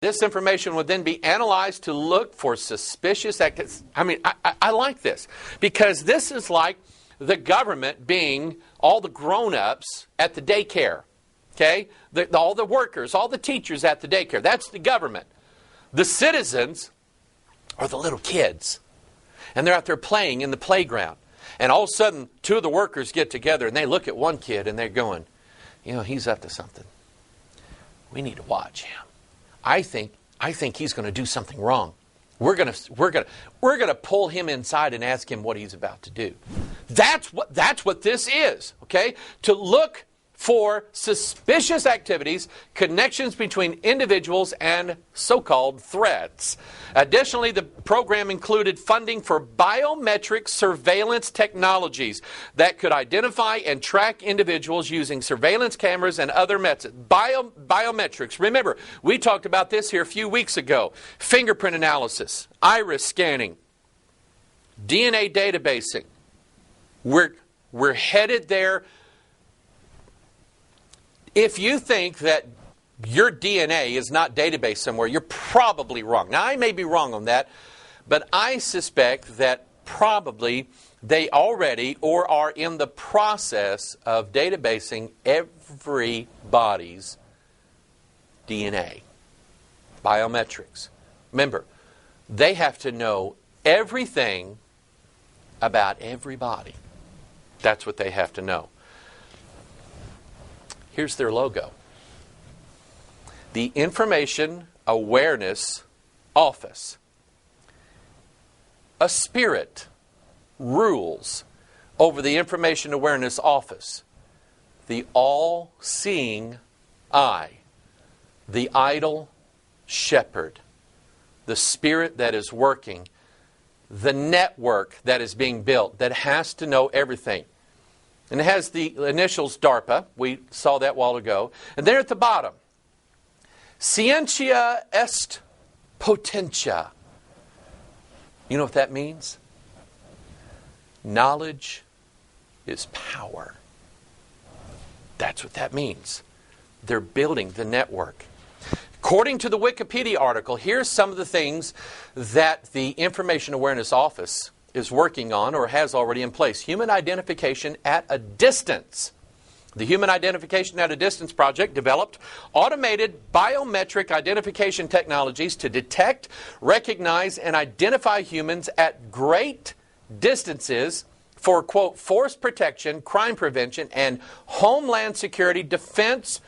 This information would then be analyzed to look for suspicious activities. I like this because this is like the government being all the grown-ups at the daycare. Okay? All the workers, all the teachers at the daycare. That's the government. The citizens are the little kids. And they're out there playing in the playground. And all of a sudden, two of the workers get together and they look at one kid and they're going, he's up to something. We need to watch him. I think he's going to do something wrong. We're going to pull him inside and ask him what he's about to do. That's what this is, okay? To look for suspicious activities, connections between individuals, and so-called threats. Additionally, the program included funding for biometric surveillance technologies that could identify and track individuals using surveillance cameras and other methods. Biometrics. Remember, we talked about this here a few weeks ago. Fingerprint analysis, iris scanning, DNA databasing. We're headed there. If you think that your DNA is not databased somewhere, you're probably wrong. Now, I may be wrong on that, but I suspect that probably they already or are in the process of databasing everybody's DNA. Biometrics. Remember, they have to know everything about everybody. That's what they have to know. Here's their logo. The Information Awareness Office. A spirit rules over the Information Awareness Office. The all-seeing eye. The idle shepherd. The spirit that is working. The network that is being built that has to know everything. And it has the initials DARPA. We saw that a while ago. And there at the bottom, Scientia est potentia. You know what that means? Knowledge is power. That's what that means. They're building the network. According to the Wikipedia article, here's some of the things that the Information Awareness Office is working on or has already in place. Human identification at a distance. The Human Identification at a Distance project developed automated biometric identification technologies to detect, recognize, and identify humans at great distances for, quote, force protection, crime prevention, and homeland security defense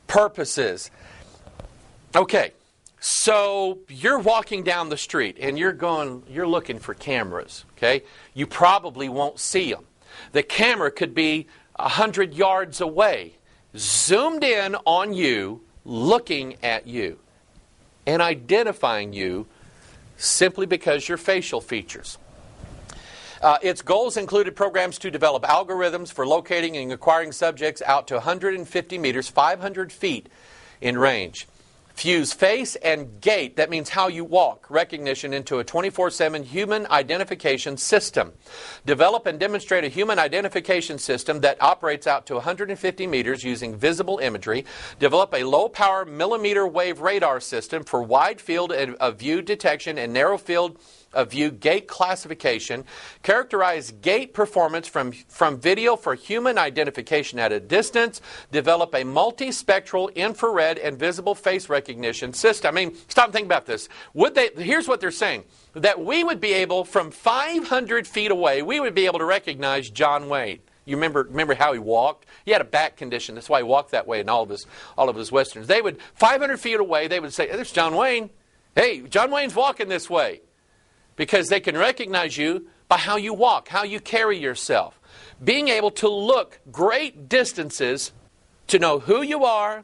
purposes. Okay. So you're walking down the street and you're looking for cameras, okay? You probably won't see them. The camera could be 100 yards away, zoomed in on you, looking at you, and identifying you simply because your facial features. Its goals included programs to develop algorithms for locating and acquiring subjects out to 150 meters, 500 feet in range. Fuse face and gait, that means how you walk, recognition into a 24/7 human identification system. Develop and demonstrate a human identification system that operates out to 150 meters using visible imagery. Develop a low-power millimeter wave radar system for wide field of view detection and narrow field of view gait classification. Characterize gait performance from video for human identification at a distance. Develop a multispectral infrared and visible face recognition system. I mean, stop and think about this. Here's what they're saying. That we would be able, from 500 feet away, we would be able to recognize John Wayne. You remember how he walked? He had a back condition. That's why he walked that way in all of his westerns. 500 feet away, they would say, there's John Wayne. Hey, John Wayne's walking this way. Because they can recognize you by how you walk, how you carry yourself. Being able to look great distances to know who you are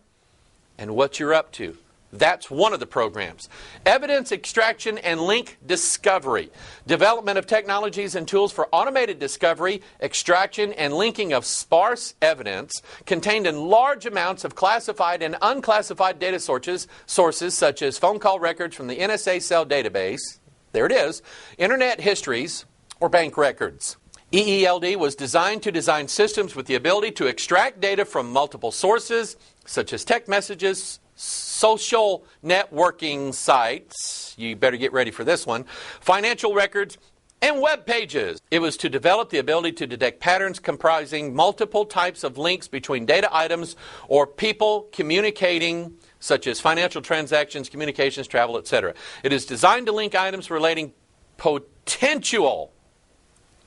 and what you're up to. That's one of the programs. Evidence extraction and link discovery. Development of technologies and tools for automated discovery, extraction, and linking of sparse evidence contained in large amounts of classified and unclassified data sources such as phone call records from the NSA cell database. There it is. Internet histories or bank records. EELD was designed to design systems with the ability to extract data from multiple sources, such as text messages, social networking sites, you better get ready for this one, financial records, and web pages. It was to develop the ability to detect patterns comprising multiple types of links between data items or people communicating, such as financial transactions, communications, travel, etc. It is designed to link items relating potential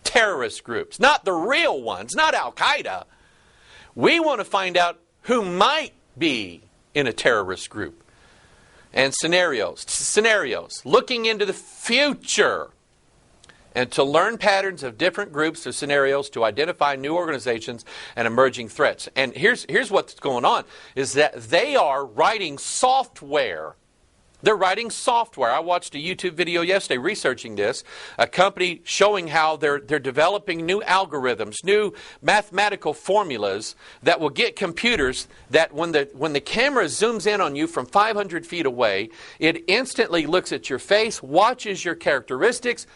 terrorist groups, not the real ones, not Al-Qaeda. We want to find out who might be in a terrorist group. And scenarios, looking into the future, and to learn patterns of different groups or scenarios to identify new organizations and emerging threats. And here's what's going on, is that they are writing software. They're writing software. I watched a YouTube video yesterday researching this, a company showing how they're developing new algorithms, new mathematical formulas that will get computers that when the camera zooms in on you from 500 feet away, it instantly looks at your face, watches your characteristics,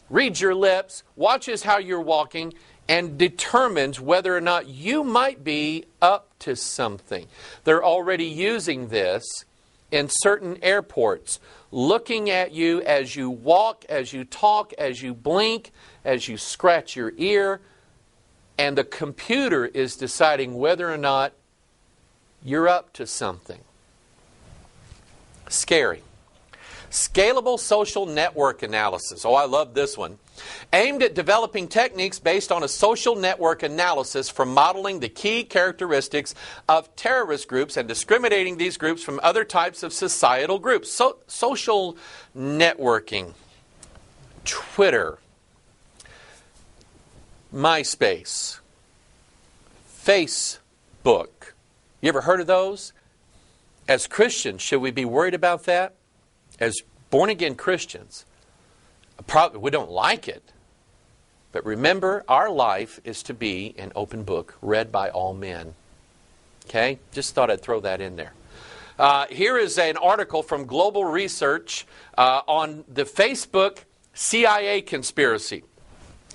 reads your lips, watches how you're walking, and determines whether or not you might be up to something. They're already using this in certain airports, looking at you as you walk, as you talk, as you blink, as you scratch your ear, and the computer is deciding whether or not you're up to something. Scary. Scalable social network analysis. Oh, I love this one. Aimed at developing techniques based on a social network analysis for modeling the key characteristics of terrorist groups and discriminating these groups from other types of societal groups. Social networking. Twitter. MySpace. Facebook. You ever heard of those? As Christians, should we be worried about that? As born-again Christians, we don't like it. But remember, our life is to be an open book, read by all men. Okay? Just thought I'd throw that in there. Here is an article from Global Research on the Facebook CIA conspiracy.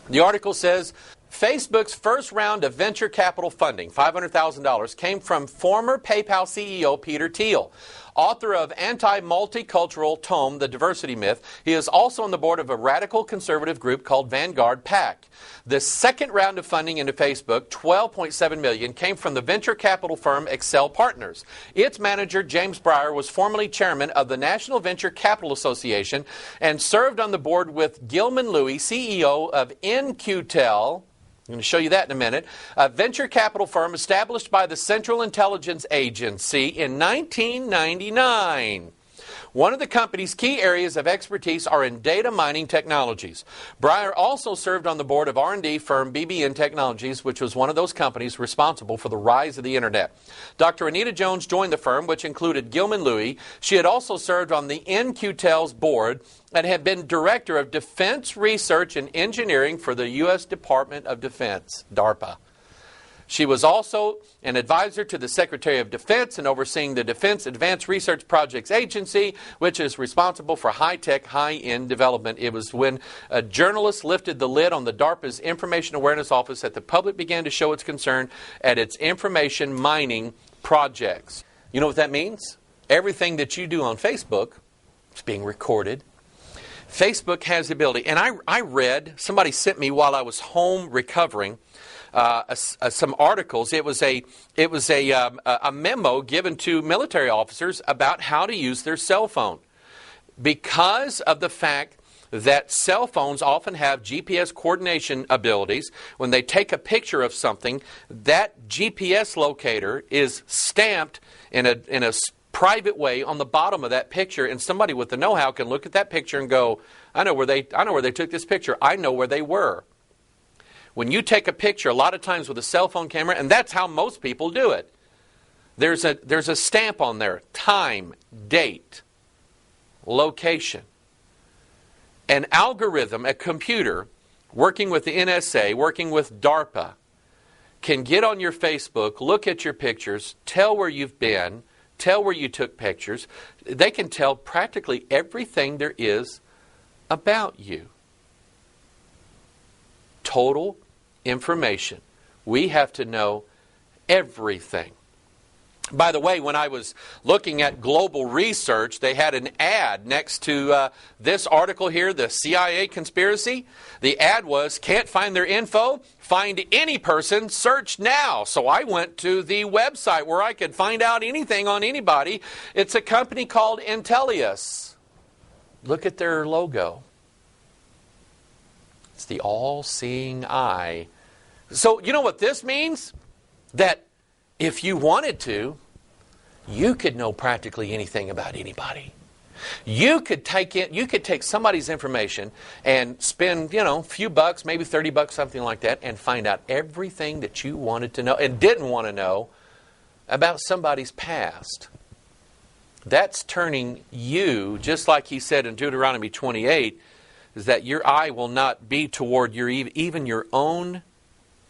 The article says, Facebook's first round of venture capital funding, $500,000, came from former PayPal CEO Peter Thiel, author of anti-multicultural tome, The Diversity Myth. He is also on the board of a radical conservative group called Vanguard PAC. The second round of funding into Facebook, $12.7 million, came from the venture capital firm Excel Partners. Its manager, James Breyer, was formerly chairman of the National Venture Capital Association and served on the board with Gilman Louie, CEO of In-Q-Tel. I'm going to show you that in a minute. A venture capital firm established by the Central Intelligence Agency in 1999. One of the company's key areas of expertise are in data mining technologies. Breyer also served on the board of R&D firm BBN Technologies, which was one of those companies responsible for the rise of the Internet. Dr. Anita Jones joined the firm, which included Gilman Louie. She had also served on the In-Q-Tel's board and had been Director of Defense Research and Engineering for the U.S. Department of Defense, DARPA. She was also an advisor to the Secretary of Defense and overseeing the Defense Advanced Research Projects Agency, which is responsible for high-tech, high-end development. It was when a journalist lifted the lid on the DARPA's Information Awareness Office that the public began to show its concern at its information mining projects. You know what that means? Everything that you do on Facebook is being recorded. Facebook has the ability, and I read, somebody sent me while I was home recovering, some articles. It was a memo given to military officers about how to use their cell phone. Because of the fact that cell phones often have GPS coordination abilities, when they take a picture of something, that GPS locator is stamped in a private way on the bottom of that picture, and somebody with the know-how can look at that picture and go, I know where they took this picture. I know where they were. When you take a picture, a lot of times with a cell phone camera, and that's how most people do it, there's a stamp on there, time, date, location. An algorithm, a computer, working with the NSA, working with DARPA, can get on your Facebook, look at your pictures, tell where you've been, tell where you took pictures. They can tell practically everything there is about you. Total information. We have to know everything. By the way, when I was looking at global research, they had an ad next to this article here, the CIA conspiracy. The ad was, can't find their info? Find any person, search now. So I went to the website where I could find out anything on anybody. It's a company called Intellius. Look at their logo. It's the all-seeing eye. So you know what this means? That if you wanted to, you could know practically anything about anybody. You could take somebody's information and spend, a few bucks, maybe $30, something like that, and find out everything that you wanted to know and didn't want to know about somebody's past. That's turning you, just like he said in Deuteronomy 28, is that your eye will not be toward even your own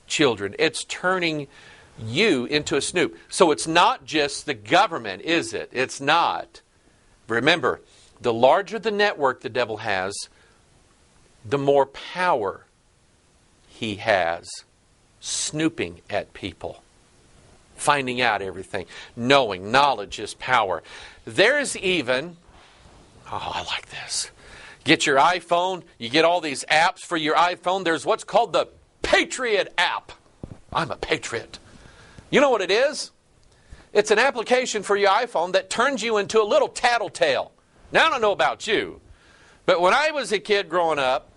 children. It's turning you into a snoop. So it's not just the government, is it? It's not. Remember, the larger the network the devil has, the more power he has snooping at people, finding out everything, knowing. Knowledge is power. There's even, I like this. Get your iPhone, you get all these apps for your iPhone. There's what's called the Patriot app. I'm a patriot. You know what it is? It's an application for your iPhone that turns you into a little tattletale. Now, I don't know about you, but when I was a kid growing up,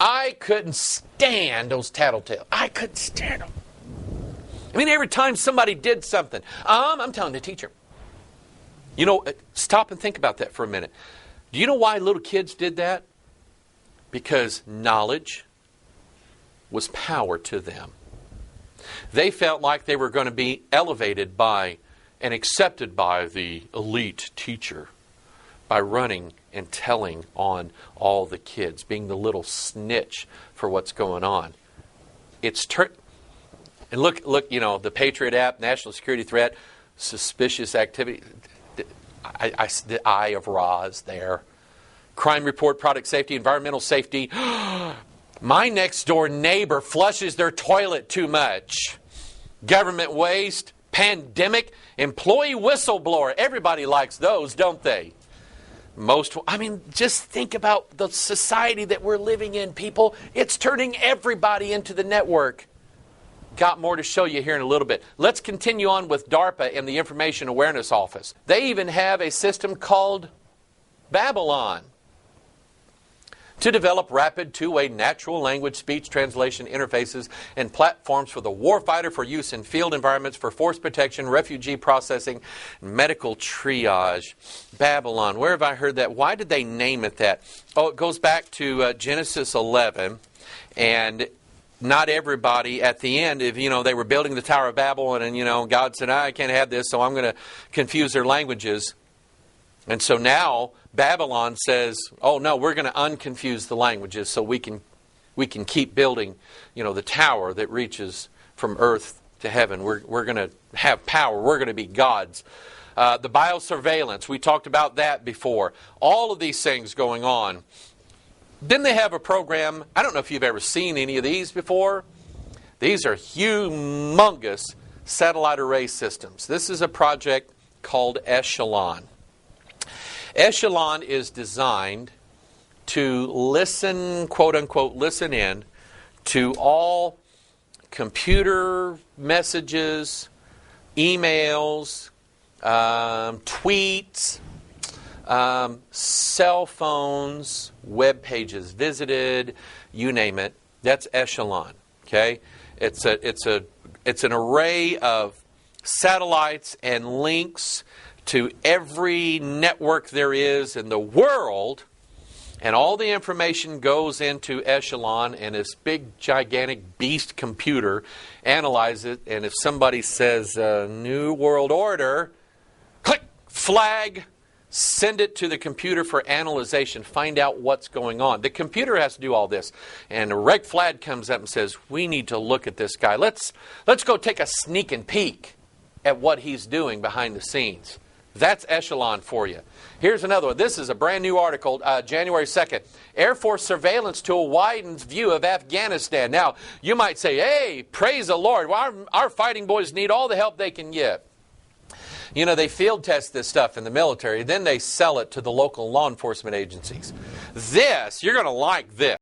I couldn't stand those tattletales. I couldn't stand them. I mean, every time somebody did something, I'm telling the teacher. Stop and think about that for a minute. Do you know why little kids did that? Because knowledge was power to them. They felt like they were going to be elevated by and accepted by the elite teacher by running and telling on all the kids, being the little snitch for what's going on. And look, the Patriot app, national security threat, suspicious activity. The eye of Ra is there. Crime report, product safety, environmental safety. My next door neighbor flushes their toilet too much. Government waste, pandemic, employee whistleblower. Everybody likes those, don't they? Just think about the society that we're living in, people. It's turning everybody into the network. Got more to show you here in a little bit. Let's continue on with DARPA and the Information Awareness Office. They even have a system called Babylon to develop rapid two-way natural language speech translation interfaces and platforms for the warfighter for use in field environments for force protection, refugee processing, medical triage. Babylon. Where have I heard that? Why did they name it that? It goes back to Genesis 11, and not everybody at the end, if they were building the Tower of Babel, and God said, I can't have this, so I'm going to confuse their languages. And so now Babylon says, oh no, we're going to unconfuse the languages so we can keep building, the tower that reaches from earth to heaven. We're going to have power. We're going to be gods. The biosurveillance, we talked about that before. All of these things going on. Then they have a program, I don't know if you've ever seen any of these before. These are humongous satellite array systems. This is a project called Echelon. Echelon is designed to listen, quote unquote, listen in to all computer messages, emails, tweets, cell phones, web pages visited, you name it. That's Echelon. Okay, it's an array of satellites and links to every network there is in the world, and all the information goes into Echelon, and this big, gigantic beast computer analyzes it, and if somebody says, New World Order, click, flag, send it to the computer for analyzation, find out what's going on. The computer has to do all this, and a red flag comes up and says, we need to look at this guy. Let's go take a sneak and peek at what he's doing behind the scenes. That's Echelon for you. Here's another one. This is a brand new article, January 2nd. Air Force surveillance tool widens view of Afghanistan. Now, you might say, hey, praise the Lord. Well, our fighting boys need all the help they can get. You know, they field test this stuff in the military, then they sell it to the local law enforcement agencies. This, you're going to like this.